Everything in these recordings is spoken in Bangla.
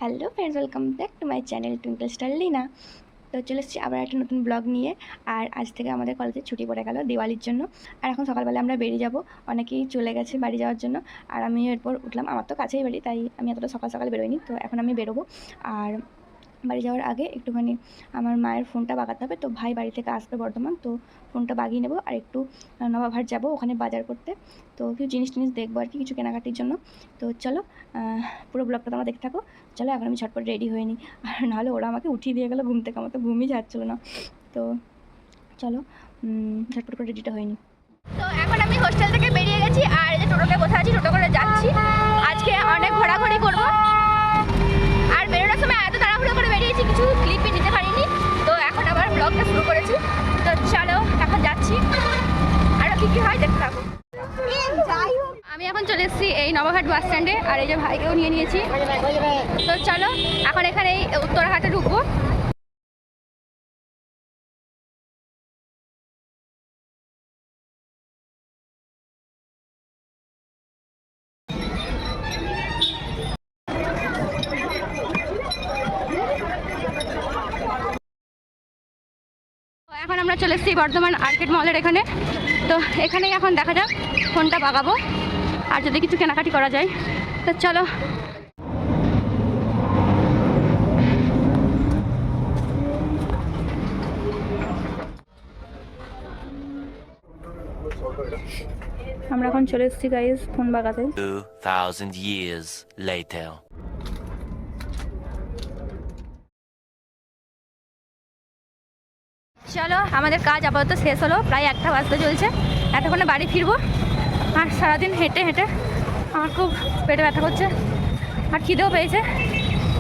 Hello friends, welcome back to my channel twinkle star Leena. তো চলে এসেছি আবার একটা নতুন ব্লগ নিয়ে। আর আজ থেকে আমাদের কলেজে ছুটি পড়ে গেল দিওয়ালির জন্য। আর এখন সকালবেলা আমরা বেরিয়ে যাব, অনেকেই চলে গেছে বাড়ি যাওয়ার জন্য। আর আমি এরপর উঠলাম, আমার তো কাছেই বাড়ি, তাই আমি এতটা সকাল সকাল বেরোইনি। তো এখন আমি বেরোবো। আর বাড়ি যাওয়ার আগে একটুখানি আমার মায়ের ফোনটা বাগাতে হবে। তো ভাই বাড়ি থেকে আসবে বর্ধমান, তো ফোনটা বাগিয়ে নেবো। আর একটু নবাবহাট যাব, ওখানে বাজার করতে। তো কিছু জিনিস টিনিস দেখবো আর কি, কিছু কেনাকাটির জন্য। তো চলো পুরো ব্লগটা তোমরা দেখতে থাকো। চলো এখন আমি ঝটপট রেডি হয়ে নিই, আর নাহলে ওরা আমাকে উঠিয়ে দিয়ে গেলো ঘুম থেকে, আমার তো ঘুমই যাচ্ছিলো না। তো চলো ঝটপট করে রেডিটা হয়ে নিই। তো এখন আমি হোস্টেল থেকে বেরিয়ে গেছি, আর যে টোটোতে বসে আছি, টোটো করে যাচ্ছি। আজকে অনেক ঘোরাঘুরি করবো। আর বেরোনোর সময় এত তাড়াহুড়ো করে বেরিয়েছি, কিছু ক্লিপই নিতে পারিনি। তো এখন আবার ব্লগটা শুরু করেছি। তো চলো এখন যাচ্ছি, আরও কী হয় দেখতে থাকো। আমি এখন চলে এসেছি এই নবাবহাট বাস স্ট্যান্ডে, আর এই যে ভাইকেও নিয়ে নিয়েছি। তো চলো এখন এখানে এই উত্তরহাটে ঢুকবো। এখন আমরা চলে এসেছি বর্ধমান আর্কেড মলের এখানে। তো এখানেই এখন দেখা যাক ফোনটা বাগাবো, আর যদি কিছু কেনাকাটি করা যায়। তো চলো। আমরা এখন চলে এসেছি গাইস ফোন বাগাতে। 2000 years later. চলো আমাদের কাজ আপাতত শেষ হলো, প্রায় 1টা বাজতে চলছে। এতক্ষণে বাড়ি ফিরবো। আর সারাদিন হেঁটে হেঁটে আমার খুব পেটে ব্যথা করছে, আর খিদেও পেয়েছে।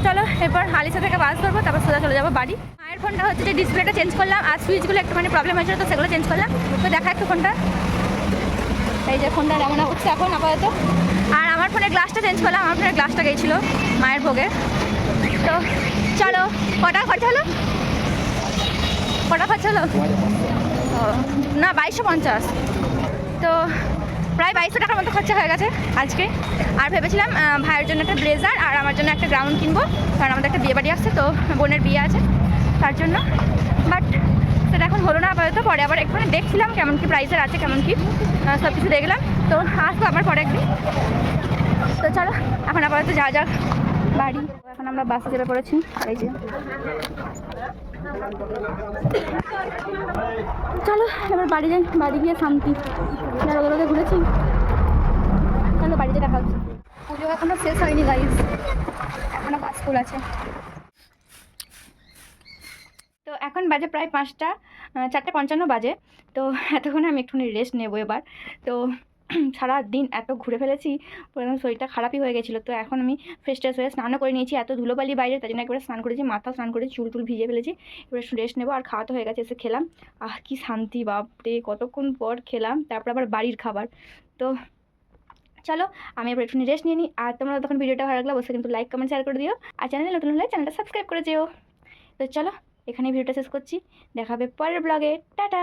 চলো এরপর আলিশা থেকে বাস ধরবো, তারপর সোজা চলে যাবো বাড়ি। মায়ের ফোনটা হচ্ছে যে ডিসপ্লেটা চেঞ্জ করলাম, আর সুইচগুলো একটুখানি প্রবলেম হয়েছিল, তো সেগুলো চেঞ্জ করলাম। তো দেখা একটু ফোনটা, এই যে ফোনটা এমন উঠছে এখন আপাতত। আর আমার ফোনের গ্লাসটা চেঞ্জ করলাম, আমার ফোনের গ্লাসটা গিয়েছিলো মায়ের ভোগে। তো চলো, কটা খরচা হলো? কটা খরচা হলো? না 2250। তো প্রায় 2200 টাকার মতো খরচা হয়ে গেছে আজকে। আর ভেবেছিলাম ভাইয়ের জন্য একটা ব্লেজার আর আমার জন্য একটা গ্রাউন্ড কিনবো, কারণ আমাদের একটা বিয়ে বাড়ি আসছে, তো বোনের বিয়ে আছে তার জন্য। বাট সেটা এখন হলো না আপাতত। পরে আবার একটু দেখছিলাম কেমন কি প্রাইসের আছে, কেমন কি সব কিছু দেখলাম। তো আসবো আবার পরে একদিন। তো চলো এখন আপাতত যা যাক বাড়ি। এখন আমরা বাসে চেপে পড়েছি। এই যে চলো এবার বাড়ি যাই, বাড়ি গিয়ে শান্তি। রোদে রোদে ঘুরেছি, চলো বাড়িতে দেখা হচ্ছে। পুজো এখনো শেষ হয়নি গাইজ, এখনো বাস স্কুল আছে। তো এখন বাজে প্রায় 5টা, 4:55 বাজে। তো এতক্ষণে আমি একটুখানি রেস্ট নেবো এবার। তো সারা দিন এত ঘুরে ফেলেছি, শরীরটা খারাপই হয়ে গেছিলো। তো এখন আমি ফ্রেশ ট্রেশ হয়ে স্নানও করে নিয়েছি, এত ধুলোবালি বাইরে, তাই জন্য একবারে স্নান করেছি, মাথাও স্নান করেছি, চুল টুল ভিজে ফেলেছি। এবার একটু রেস্ট নেবো। আর খাওয়া তো হয়ে গেছে, এসে খেলাম। কি শান্তি বাপরে, কতক্ষণ পর খেলাম, তারপর আবার বাড়ির খাবার। তো চলো আমি এবার একটু রেস্ট নিয়ে নিই। আর তোমরা তখন ভিডিওটা ভালো লাগলে অবশ্যই কিন্তু লাইক কমেন্ট শেয়ার করে দিও, আর চ্যানেলে নতুন হলে চ্যানেলটা সাবস্ক্রাইব করে যেও। তো চলো এখানে ভিডিওটা শেষ করছি, দেখা হবে পরের ব্লগে। টাটা।